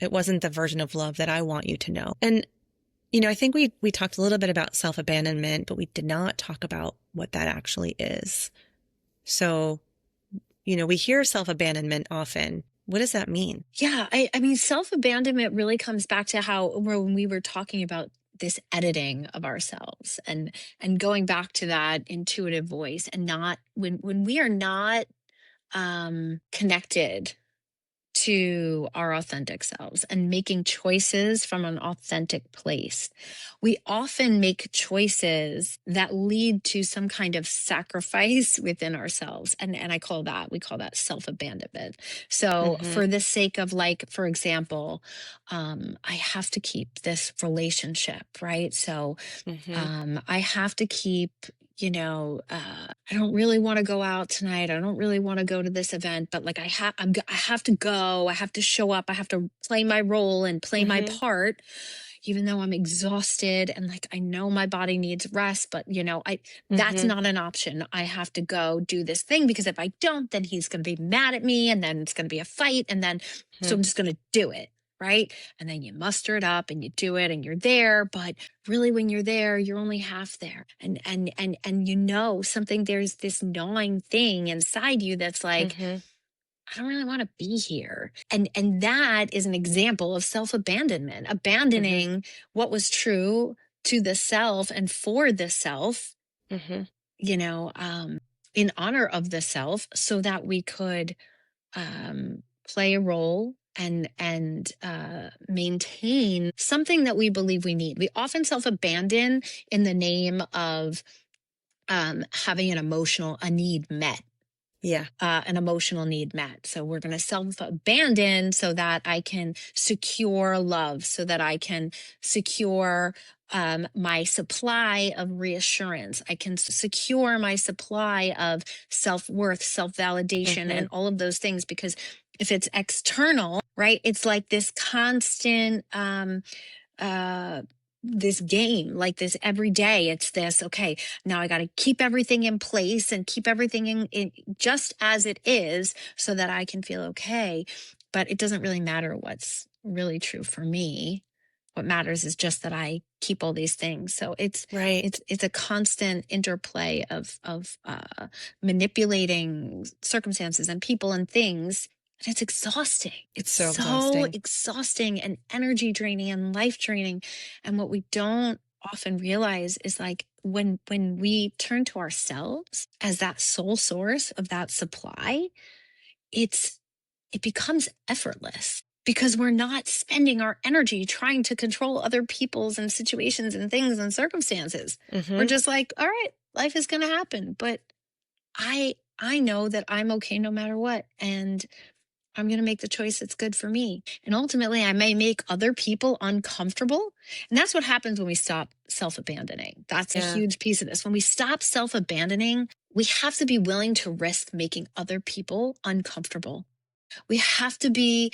it wasn't the version of love that I want you to know. And, I think we talked a little bit about self-abandonment, but we did not talk about what that actually is. So, we hear self-abandonment often. What does that mean? Yeah. I mean, self-abandonment really comes back to when we were talking about this editing of ourselves and going back to that intuitive voice, and not when we are not connected to our authentic selves and making choices from an authentic place. We often make choices that lead to some kind of sacrifice within ourselves. And we call that self-abandonment. So Mm-hmm. for the sake of, like, for example, I have to keep this relationship, right? So Mm-hmm. I have to keep, I don't really want to go out tonight. I don't really want to go to this event, but like I have to go. I have to show up. I have to play my role and play my Mm-hmm. part, even though I'm exhausted and like I know my body needs rest, but that's Mm-hmm. not an option. I have to go do this thing because if I don't, then he's going to be mad at me and then it's going to be a fight. And then, so I'm just going to do it. Right. And then you muster it up and you do it and you're there. But really, when you're there, you're only half there. And something, there's this gnawing thing inside you that's like, Mm-hmm. I don't really want to be here. And that is an example of self-abandonment, abandoning what was true to the self and for the self, Mm-hmm. In honor of the self, so that we could play a role and maintain something that we believe we need. We often self-abandon in the name of having a need met. Yeah. An emotional need met. So we're going to self-abandon so that I can secure love, so that I can secure my supply of reassurance. I can secure my supply of self-worth, self-validation, and all of those things. Because if it's external, right, it's like this constant this game, like this every day. It's this, okay, now I got to keep everything in place and keep everything in just as it is so that I can feel okay. But it doesn't really matter what's really true for me. What matters is just that I keep all these things. So it's Right. it's a constant interplay of manipulating circumstances and people and things. And it's exhausting. It's so so exhausting. exhausting and energy draining and life draining. And what we don't often realize is like when we turn to ourselves as that sole source of that supply, it becomes effortless because we're not spending our energy trying to control other people's and situations and things and circumstances. We're just like, all right, life is going to happen, but I know that I'm okay no matter what. And I'm going to make the choice that's good for me. And ultimately, I may make other people uncomfortable. And that's what happens when we stop self-abandoning. That's a huge piece of this. When we stop self-abandoning, we have to be willing to risk making other people uncomfortable. We have to be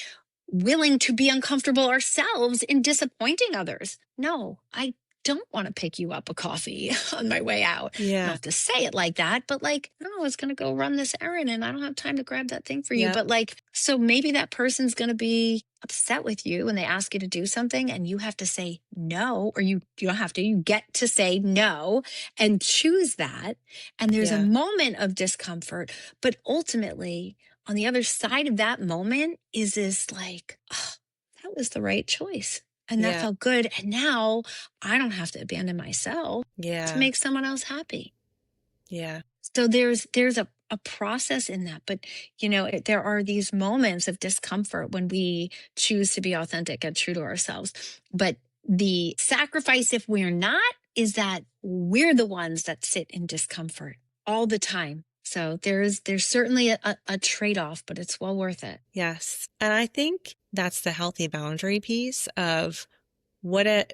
willing to be uncomfortable ourselves in disappointing others. No, I don't want to pick you up a coffee on my way out. Yeah. I don't have to say it like that, but like, no, I was going to go run this errand and I don't have time to grab that thing for you. But like, so maybe that person's going to be upset with you when they ask you to do something and you have to say no, or you don't have to, you get to say no and choose that. And there's a moment of discomfort, but ultimately on the other side of that moment is this like, oh, that was the right choice. And that felt good. And now I don't have to abandon myself to make someone else happy. Yeah. So there's a process in that. But, there are these moments of discomfort when we choose to be authentic and true to ourselves. But the sacrifice, if we're not, is that we're the ones that sit in discomfort all the time. So there's certainly a trade-off, but it's well worth it. Yes. And I think that's the healthy boundary piece of what are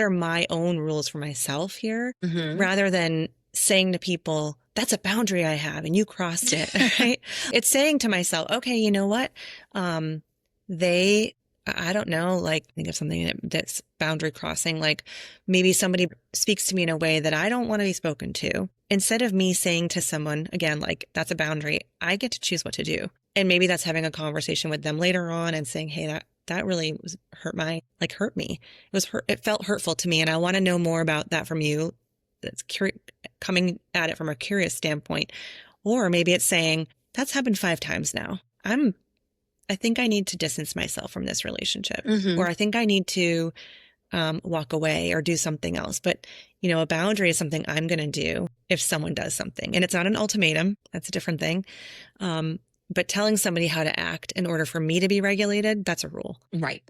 my own rules for myself here, rather than saying to people, that's a boundary I have and you crossed it, right? It's saying to myself, okay, you know what? I don't know, like think of something that's boundary crossing, like maybe somebody speaks to me in a way that I don't want to be spoken to. Instead of me saying to someone, again, like that's a boundary, I get to choose what to do. And maybe that's having a conversation with them later on and saying, hey, that really hurt me. It felt hurtful to me. And I want to know more about that from you. That's coming at it from a curious standpoint. Or maybe it's saying, that's happened 5 times now. I think I need to distance myself from this relationship, or I think I need to walk away or do something else. But, a boundary is something I'm going to do if someone does something. And it's not an ultimatum. That's a different thing. But telling somebody how to act in order for me to be regulated, that's a rule. Right.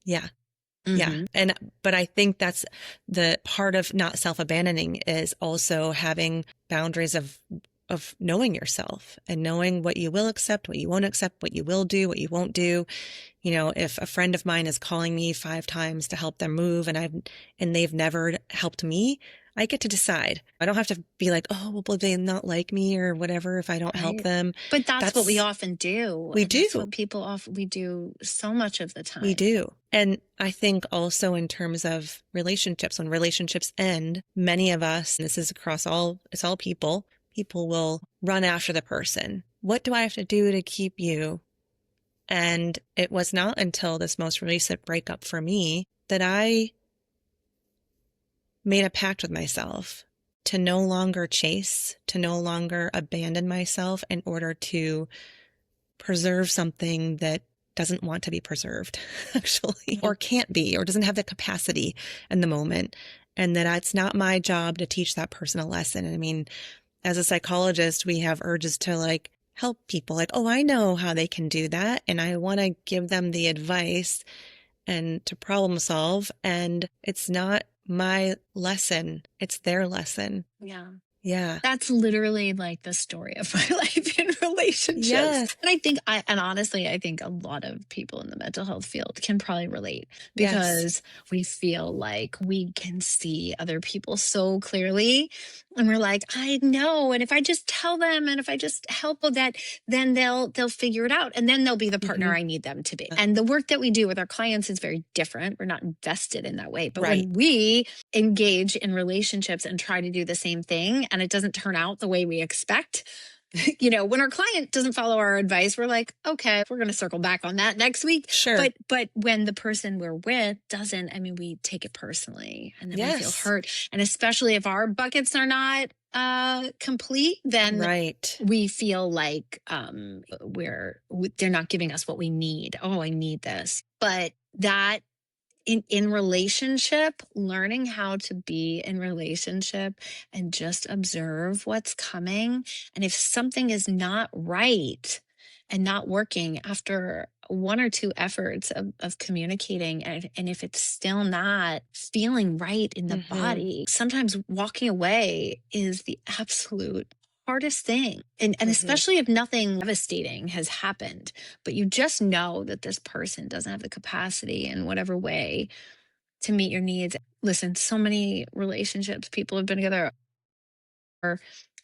Yeah. Yeah. But I think that's the part of not self-abandoning is also having boundaries of knowing yourself and knowing what you will accept, what you won't accept, what you will do, what you won't do. If a friend of mine is calling me 5 times to help them move and they've never helped me, I get to decide. I don't have to be like, oh, well, will they not like me or whatever if I don't help Right. them? But that's what we often do. We And that's do. what people often, we do so much of the We time. do. And I think also in terms of relationships, when relationships end, many of us, and this is across it's all people will run after the person. What do I have to do to keep you? And it was not until this most recent breakup for me that I made a pact with myself to no longer chase, to no longer abandon myself in order to preserve something that doesn't want to be preserved, actually, or can't be, or doesn't have the capacity in the moment. And that it's not my job to teach that person a lesson. I mean, as a psychologist, we have urges to like help people like, oh, I know how they can do that. And I want to give them the advice and to problem solve. And it's not my lesson. It's their lesson. Yeah. Yeah. That's literally like the story of my life in relationships. Yes. And and honestly, I think a lot of people in the mental health field can probably relate Yes. because we feel like we can see other people so clearly. And we're like, I know. And if I just tell them and if I just help with that, then they'll figure it out. And then they'll be the partner I need them to be. And the work that we do with our clients is very different. We're not invested in that way. But Right. when we engage in relationships and try to do the same thing and it doesn't turn out the way we expect, when our client doesn't follow our advice, we're like, okay, we're going to circle back on that next week. Sure. But when the person we're with doesn't, I mean, we take it personally and then we feel hurt. And especially if our buckets are not complete, then right. we feel like they're not giving us what we need. Oh, I need this. But that in relationship, learning how to be in relationship and just observe what's coming. And if something is not right and not working after one or two efforts of communicating, and if it's still not feeling right in the body, sometimes walking away is the absolute hardest thing. And especially if nothing devastating has happened, but you just know that this person doesn't have the capacity in whatever way to meet your needs. Listen, so many relationships, people have been together. Or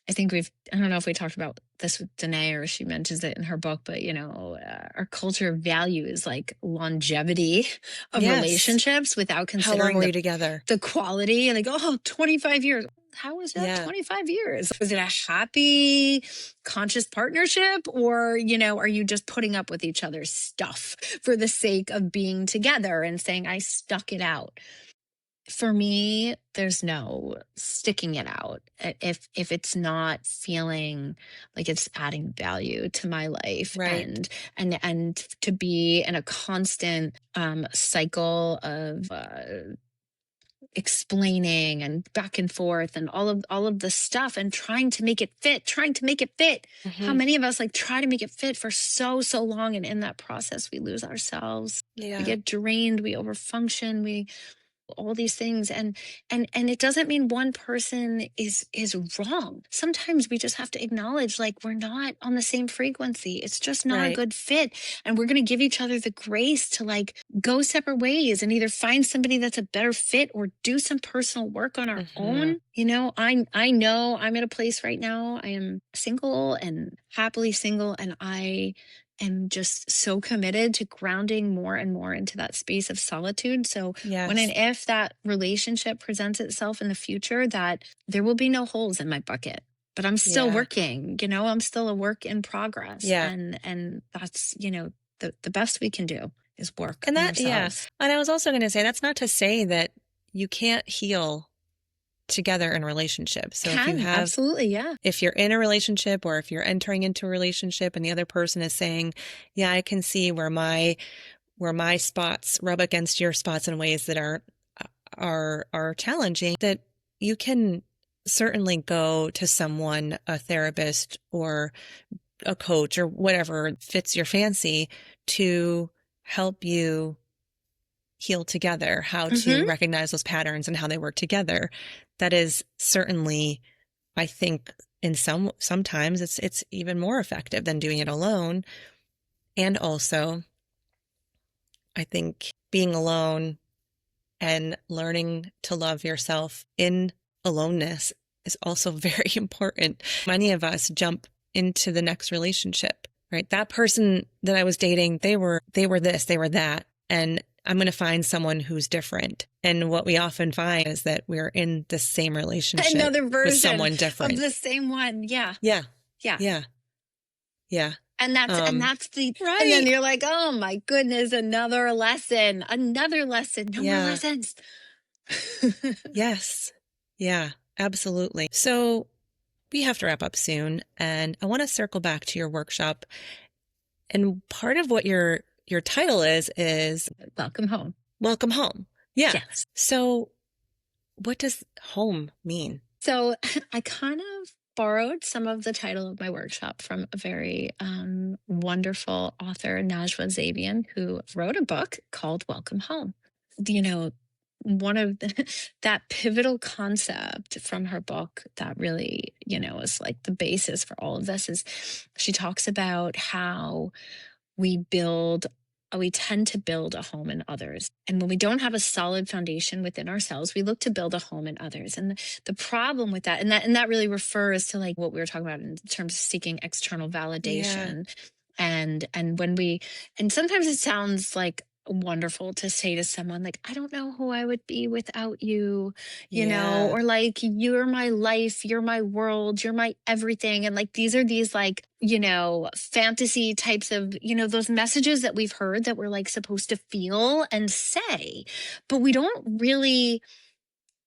I think I don't know if we talked about this with Danae or she mentions it in her book, but our culture values like longevity of relationships without considering how long were you together? The quality. And they go, 25 years. How was that 25 years? Was it a happy, conscious partnership? Or, are you just putting up with each other's stuff for the sake of being together and saying, I stuck it out? For me, there's no sticking it out if it's not feeling like it's adding value to my life. Right. And to be in a constant cycle of explaining and back and forth and all of the stuff and trying to make it fit. How many of us like try to make it fit for so long, and in that process we lose ourselves. We get drained, we overfunction, all these things, and it doesn't mean one person is wrong. Sometimes we just have to acknowledge like we're not on the same frequency. It's just not a good fit, and we're going to give each other the grace to like go separate ways and either find somebody that's a better fit or do some personal work on our own. I know I'm at a place right now. I am single and happily single, and I am just so committed to grounding more and more into that space of solitude. So when and if that relationship presents itself in the future, that there will be no holes in my bucket. But I'm still working, I'm still a work in progress. And that's, the best we can do is work on ourselves. And I was also going to say, that's not to say that you can't heal together in relationships. So if you have, absolutely, if you're in a relationship or if you're entering into a relationship and the other person is saying, I can see where my spots rub against your spots in ways that are challenging, that you can certainly go to someone, a therapist or a coach or whatever fits your fancy, to help you heal together, how to recognize those patterns and how they work together. That is certainly, I think, sometimes it's even more effective than doing it alone. And also, I think being alone and learning to love yourself in aloneness is also very important. Many of us jump into the next relationship, right? That person that I was dating, they were this, they were that. And I'm going to find someone who's different. And what we often find is that we're in the same relationship Another with version someone different. of the same one. Yeah. Yeah. Yeah. Yeah. Yeah. And that's the, right. And then you're like, oh my goodness, another lesson, no more lessons. Yes. Yeah, absolutely. So we have to wrap up soon, and I want to circle back to your workshop. And part of what your title is Welcome home. Welcome home. Yeah. Yes. So what does home mean? So I kind of borrowed some of the title of my workshop from a very wonderful author, Najwa Zabian, who wrote a book called Welcome Home. You know, one of that pivotal concept from her book that really, is like the basis for all of this is she talks about how we tend to build a home in others. And when we don't have a solid foundation within ourselves, we look to build a home in others. And the problem with that, and that really refers to like what we were talking about in terms of seeking external validation. Yeah. And sometimes it sounds like wonderful to say to someone like, I don't know who I would be without you, or like, you're my life, you're my world, you're my everything. And like, these are these like, fantasy types of, those messages that we've heard that we're like supposed to feel and say, but we don't really,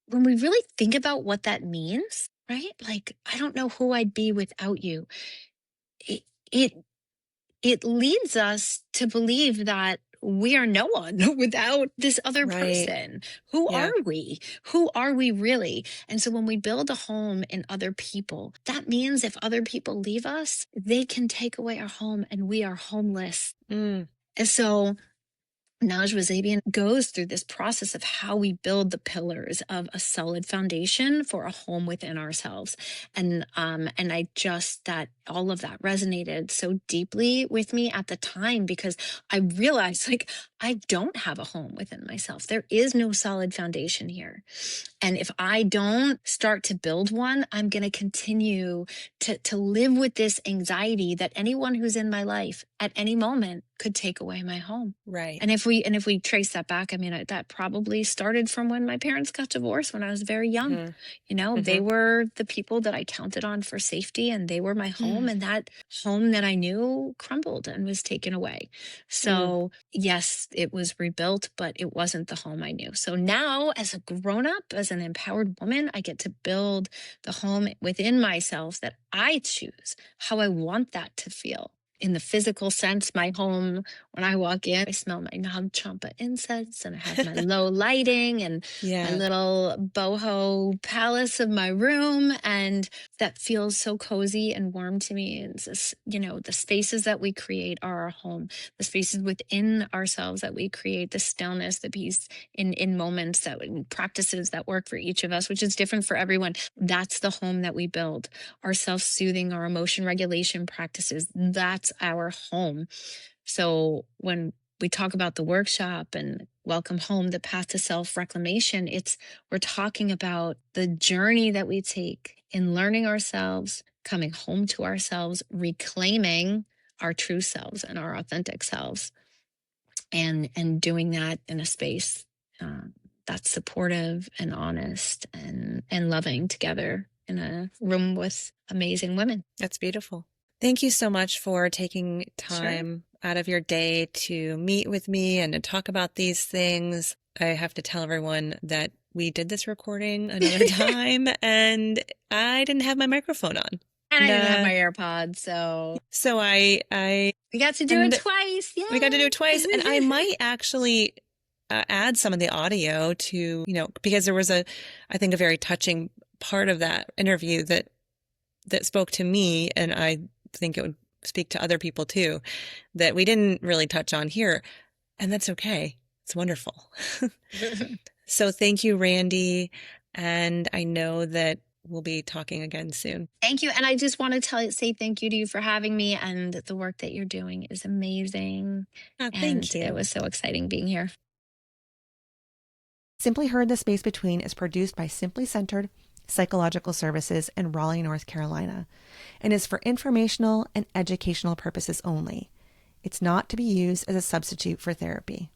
when we really think about what that means, right? Like, I don't know who I'd be without you. It leads us to believe that we are no one without this other person. Who are we? Who are we really? And so when we build a home in other people, that means if other people leave us, they can take away our home and we are homeless. And so Najwa Zabian goes through this process of how we build the pillars of a solid foundation for a home within ourselves. And I just, that all of that resonated so deeply with me at the time, because I realized like, I don't have a home within myself. There is no solid foundation here. And if I don't start to build one, I'm going to continue to live with this anxiety that anyone who's in my life at any moment could take away my home. Right. And if we trace that back, I mean, that probably started from when my parents got divorced when I was very young. They were the people that I counted on for safety, and they were my home. And that home that I knew crumbled and was taken away. So yes, it was rebuilt, but it wasn't the home I knew. So now as a grown-up, as an empowered woman, I get to build the home within myself that I choose, how I want that to feel. In the physical sense, my home, when I walk in, I smell my knob champa incense, and I have my low lighting and my little boho palace of my room. And that feels so cozy and warm to me. And this, the spaces that we create are our home, the spaces within ourselves that we create, the stillness, the peace in moments, in practices that work for each of us, which is different for everyone. That's the home that we build. Our self-soothing, our emotion regulation practices, that's our home. So when we talk about the workshop and Welcome Home, the path to self-reclamation, we're talking about the journey that we take in learning ourselves, coming home to ourselves, reclaiming our true selves and our authentic selves, and doing that in a space that's supportive and honest and loving together in a room with amazing women. That's beautiful. Thank you so much for taking time out of your day to meet with me and to talk about these things. I have to tell everyone that we did this recording another time and I didn't have my microphone on. And I didn't have my AirPods, so we got to do it twice. Yay! We got to do it twice, and I might actually add some of the audio to, because there was I think a very touching part of that interview that spoke to me, and I think it would speak to other people too, that we didn't really touch on here, and that's okay. It's wonderful. So thank you, Randie, and I know that we'll be talking again soon. Thank you. And I just want to say thank you to you for having me, and the work that you're doing is amazing. Thank you. It was so exciting being here. Simply Heard, The Space Between is produced by Simply Centered Psychological Services in Raleigh, North Carolina, and is for informational and educational purposes only. It's not to be used as a substitute for therapy.